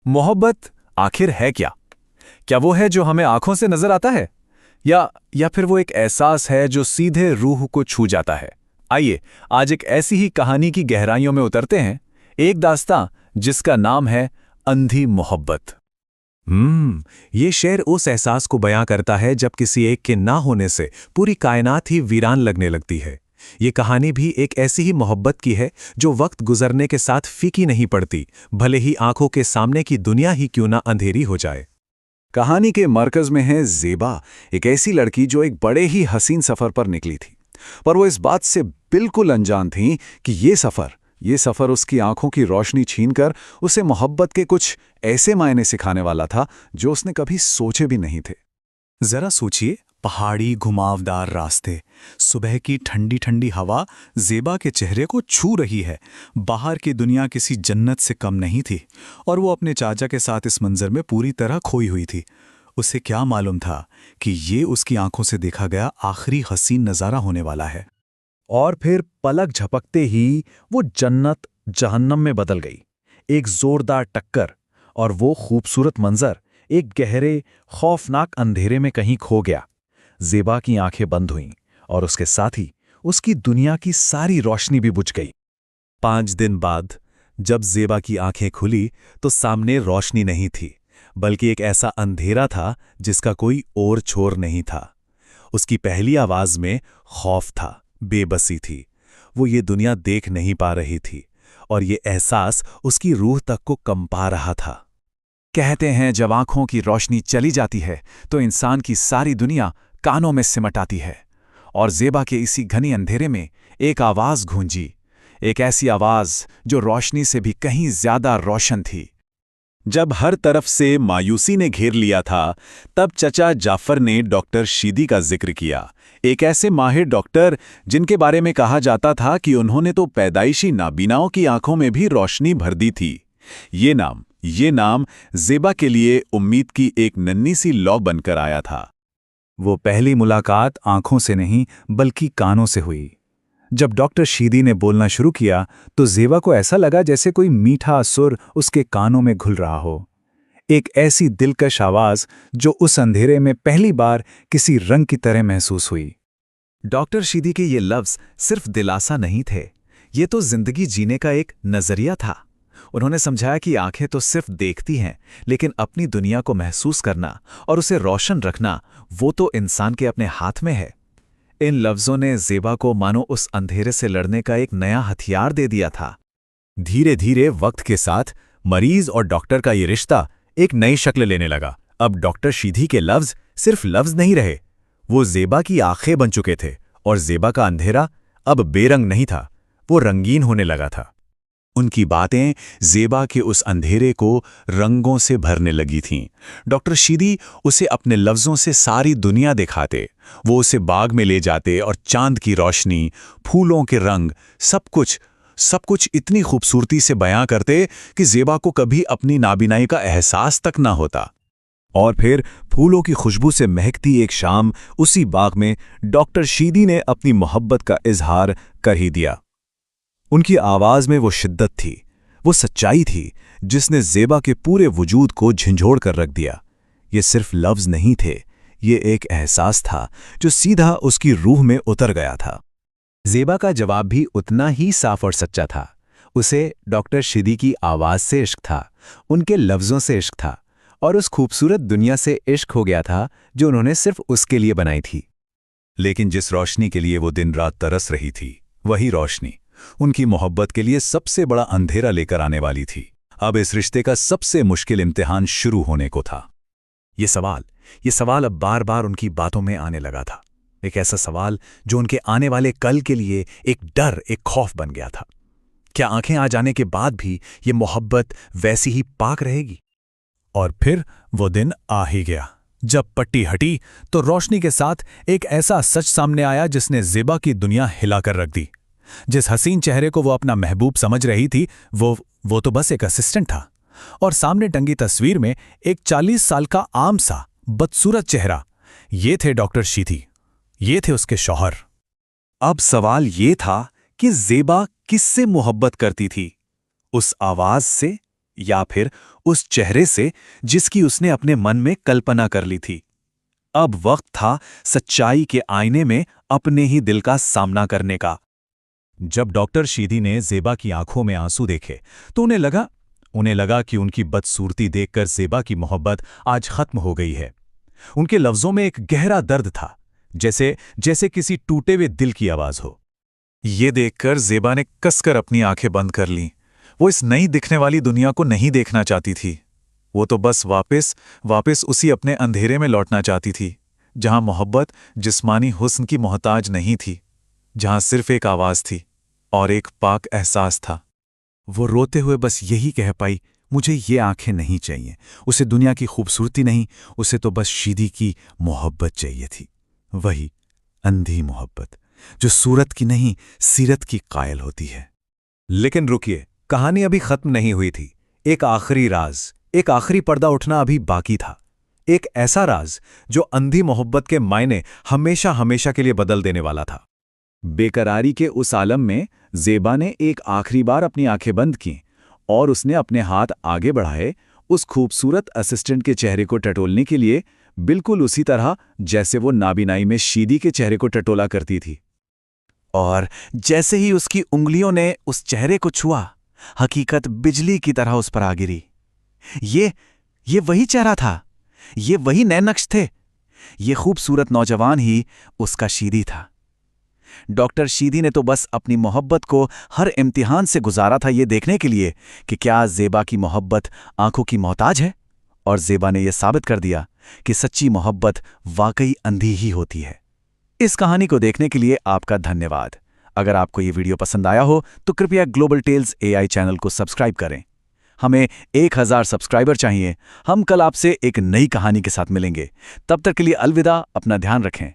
मोहब्बत आखिर है क्या? क्या वो है जो हमें आंखों से नजर आता है, या फिर वो एक एहसास है जो सीधे रूह को छू जाता है? आइए आज एक ऐसी ही कहानी की गहराइयों में उतरते हैं, एक दास्तां जिसका नाम है अंधी मोहब्बत। ये शेर उस एहसास को बयां करता है जब किसी एक के ना होने से पूरी कायनात ही वीरान लगने लगती है। ये कहानी भी एक ऐसी ही मोहब्बत की है जो वक्त गुजरने के साथ फीकी नहीं पड़ती, भले ही आंखों के सामने की दुनिया ही क्यों ना अंधेरी हो जाए। कहानी के मरकज में है ज़ेबा, एक ऐसी लड़की जो एक बड़े ही हसीन सफर पर निकली थी। पर वो इस बात से बिल्कुल अनजान थी कि ये सफर उसकी आंखों की रोशनी छीनकर उसे मोहब्बत के कुछ ऐसे मायने सिखाने वाला था जो उसने कभी सोचे भी नहीं थे। जरा सोचिए, पहाड़ी घुमावदार रास्ते, सुबह की ठंडी ठंडी हवा ज़ेबा के चेहरे को छू रही है। बाहर की दुनिया किसी जन्नत से कम नहीं थी और वो अपने चाचा के साथ इस मंजर में पूरी तरह खोई हुई थी। उसे क्या मालूम था कि ये उसकी आंखों से देखा गया आखिरी हसीन नज़ारा होने वाला है। और फिर पलक झपकते ही वो जन्नत जहन्नम में बदल गई। एक जोरदार टक्कर और वो खूबसूरत मंजर एक गहरे खौफनाक अंधेरे में कहीं खो गया। ज़ेबा की आंखें बंद हुईं और उसके साथ ही उसकी दुनिया की सारी रोशनी भी बुझ गई। 5 दिन बाद जब ज़ेबा की आंखें खुली तो सामने रोशनी नहीं थी, बल्कि एक ऐसा अंधेरा था जिसका कोई और छोर नहीं था। उसकी पहली आवाज में खौफ था, बेबसी थी। वो ये दुनिया देख नहीं पा रही थी और ये एहसास उसकी रूह तक को कंपा रहा था। कहते हैं जब आंखों की रोशनी चली जाती है तो इंसान की सारी दुनिया कानों में सिमट आती है। और ज़ेबा के इसी घनी अंधेरे में एक आवाज गूंजी, एक ऐसी आवाज जो रोशनी से भी कहीं ज्यादा रोशन थी। जब हर तरफ से मायूसी ने घेर लिया था, तब चचा जाफर ने डॉक्टर शीदी का जिक्र किया। एक ऐसे माहिर डॉक्टर जिनके बारे में कहा जाता था कि उन्होंने तो पैदाइशी नाबीनाओं की आंखों में भी रोशनी भर दी थी। ये नाम ज़ेबा के लिए उम्मीद की एक नन्ही सी लौ बनकर आया था। वो पहली मुलाकात आंखों से नहीं बल्कि कानों से हुई। जब डॉक्टर शीदी ने बोलना शुरू किया तो ज़ेबा को ऐसा लगा जैसे कोई मीठा सुर उसके कानों में घुल रहा हो। एक ऐसी दिलकश आवाज जो उस अंधेरे में पहली बार किसी रंग की तरह महसूस हुई। डॉक्टर शीदी के ये लफ्ज सिर्फ दिलासा नहीं थे, ये तो जिंदगी जीने का एक नजरिया था। उन्होंने समझाया कि आंखें तो सिर्फ देखती हैं, लेकिन अपनी दुनिया को महसूस करना और उसे रोशन रखना वो तो इंसान के अपने हाथ में है। इन लफ्जों ने ज़ेबा को मानो उस अंधेरे से लड़ने का एक नया हथियार दे दिया था। धीरे धीरे वक्त के साथ मरीज और डॉक्टर का ये रिश्ता एक नई शक्ल लेने लगा। अब डॉक्टर शीदी के लफ्ज सिर्फ लफ्ज नहीं रहे, वो ज़ेबा की आंखें बन चुके थे और ज़ेबा का अंधेरा अब बेरंग नहीं था, वो रंगीन होने लगा था। उनकी बातें ज़ेबा के उस अंधेरे को रंगों से भरने लगी थीं। डॉक्टर शीदी उसे अपने लफ्ज़ों से सारी दुनिया दिखाते। वो उसे बाग में ले जाते और चांद की रोशनी, फूलों के रंग, सब कुछ इतनी खूबसूरती से बयां करते कि ज़ेबा को कभी अपनी नाबीनाई का एहसास तक ना होता। और फिर फूलों की खुशबू से महकती एक शाम उसी बाग में डॉक्टर शीदी ने अपनी मोहब्बत का इजहार कर ही दिया। उनकी आवाज में वो शिद्दत थी, वो सच्चाई थी जिसने ज़ेबा के पूरे वजूद को झंझोड़ कर रख दिया। ये सिर्फ लफ्ज नहीं थे, ये एक एहसास था जो सीधा उसकी रूह में उतर गया था। ज़ेबा का जवाब भी उतना ही साफ और सच्चा था। उसे डॉक्टर शीदी की आवाज से इश्क था, उनके लफ्जों से इश्क था और उस खूबसूरत दुनिया से इश्क हो गया था जो उन्होंने सिर्फ उसके लिए बनाई थी। लेकिन जिस रोशनी के लिए वो दिन रात तरस रही थी, वही रोशनी उनकी मोहब्बत के लिए सबसे बड़ा अंधेरा लेकर आने वाली थी। अब इस रिश्ते का सबसे मुश्किल इम्तिहान शुरू होने को था। ये सवाल अब बार बार उनकी बातों में आने लगा था। एक ऐसा सवाल जो उनके आने वाले कल के लिए एक डर, एक खौफ बन गया था। क्या आंखें आ जाने के बाद भी ये मोहब्बत वैसी ही पाक रहेगी? और फिर वो दिन आ ही गया। जब पट्टी हटी तो रोशनी के साथ एक ऐसा सच सामने आया जिसने ज़ेबा की दुनिया हिलाकर रख दी। जिस हसीन चेहरे को वो अपना महबूब समझ रही थी, वो तो बस एक असिस्टेंट था। और सामने टंगी तस्वीर में एक 40 साल का आम सा बदसूरत चेहरा, ये थे डॉक्टर शीदी, ये थे उसके शौहर। अब सवाल ये था कि ज़ेबा किससे मोहब्बत करती थी, उस आवाज से या फिर उस चेहरे से जिसकी उसने अपने मन में कल्पना कर ली थी। अब वक्त था सच्चाई के आईने में अपने ही दिल का सामना करने का। जब डॉक्टर शीदी ने ज़ेबा की आंखों में आंसू देखे तो उन्हें लगा कि उनकी बदसूरती देखकर ज़ेबा की मोहब्बत आज खत्म हो गई है। उनके लफ्जों में एक गहरा दर्द था, जैसे किसी टूटे हुए दिल की आवाज हो। ये देखकर ज़ेबा ने कसकर अपनी आंखें बंद कर लीं। वो इस नई दिखने वाली दुनिया को नहीं देखना चाहती थी। वो तो बस वापस उसी अपने अंधेरे में लौटना चाहती थी, जहां मोहब्बत जिस्मानी हुस्न की मोहताज नहीं थी, जहां सिर्फ एक आवाज थी और एक पाक एहसास था। वो रोते हुए बस यही कह पाई, मुझे ये आंखें नहीं चाहिए। उसे दुनिया की खूबसूरती नहीं, उसे तो बस शीदी की मोहब्बत चाहिए थी। वही अंधी मोहब्बत जो सूरत की नहीं, सीरत की कायल होती है। लेकिन रुकिए, कहानी अभी खत्म नहीं हुई थी। एक आखिरी राज, एक आखिरी पर्दा उठना अभी बाकी था। एक ऐसा राज जो अंधी मोहब्बत के मायने हमेशा हमेशा के लिए बदल देने वाला था। बेकरारी के उस आलम में ज़ेबा ने एक आखिरी बार अपनी आंखें बंद की और उसने अपने हाथ आगे बढ़ाए उस खूबसूरत असिस्टेंट के चेहरे को टटोलने के लिए, बिल्कुल उसी तरह जैसे वो नाबीनाई में शीदी के चेहरे को टटोला करती थी। और जैसे ही उसकी उंगलियों ने उस चेहरे को छुआ, हकीकत बिजली की तरह उस पर आ गिरी। ये वही चेहरा था, ये वही नए नक्श थे, ये खूबसूरत नौजवान ही उसका शीदी था। डॉक्टर शीदी ने तो बस अपनी मोहब्बत को हर इम्तिहान से गुजारा था ये देखने के लिए कि क्या ज़ेबा की मोहब्बत आंखों की मोहताज है, और ज़ेबा ने यह साबित कर दिया कि सच्ची मोहब्बत वाकई अंधी ही होती है। इस कहानी को देखने के लिए आपका धन्यवाद। अगर आपको ये वीडियो पसंद आया हो तो कृपया ग्लोबल टेल्स AI चैनल को सब्सक्राइब करें। हमें 1000 सब्सक्राइबर चाहिए। हम कल आपसे एक नई कहानी के साथ मिलेंगे। तब तक के लिए अलविदा, अपना ध्यान रखें।